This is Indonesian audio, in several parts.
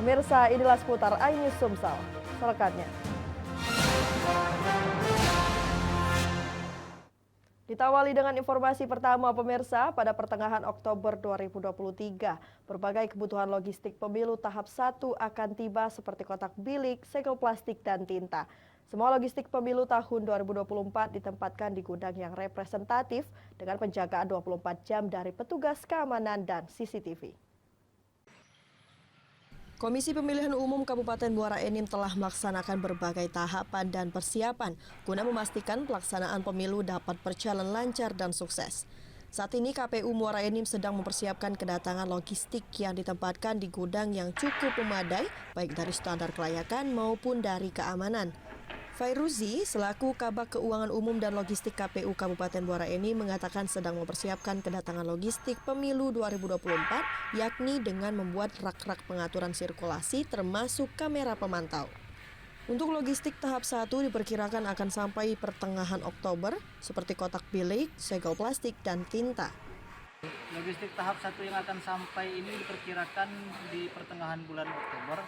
Pemirsa, inilah seputar iNews Sumsel. Selengkapnya. Kita awali dengan informasi pertama, pemirsa. Pada pertengahan Oktober 2023, berbagai kebutuhan logistik pemilu tahap 1 akan tiba seperti kotak bilik, segel plastik, dan tinta. Semua logistik pemilu tahun 2024 ditempatkan di gudang yang representatif dengan penjagaan 24 jam dari petugas keamanan dan CCTV. Komisi Pemilihan Umum Kabupaten Muara Enim telah melaksanakan berbagai tahapan dan persiapan guna memastikan pelaksanaan pemilu dapat berjalan lancar dan sukses. Saat ini KPU Muara Enim sedang mempersiapkan kedatangan logistik yang ditempatkan di gudang yang cukup memadai baik dari standar kelayakan maupun dari keamanan. Fairuzi selaku Kabag Keuangan Umum dan Logistik KPU Kabupaten Muara Enim mengatakan sedang mempersiapkan kedatangan logistik pemilu 2024 yakni dengan membuat rak-rak pengaturan sirkulasi termasuk kamera pemantau. Untuk logistik tahap 1 diperkirakan akan sampai pertengahan Oktober seperti kotak bilik, segel plastik, dan tinta. Logistik tahap 1 yang akan sampai ini diperkirakan di pertengahan bulan Oktober.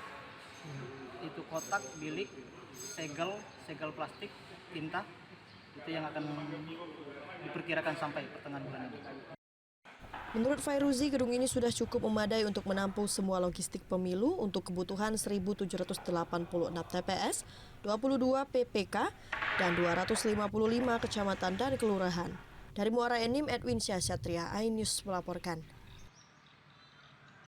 Itu kotak, bilik, segel plastik, tinta, itu yang akan diperkirakan sampai pertengahan bulan ini. Menurut Fairuzi, gedung ini sudah cukup memadai untuk menampung semua logistik pemilu untuk kebutuhan 1.786 TPS, 22 PPK, dan 255 kecamatan dan kelurahan. Dari Muara Enim, Edwin Syah Satria, iNews melaporkan.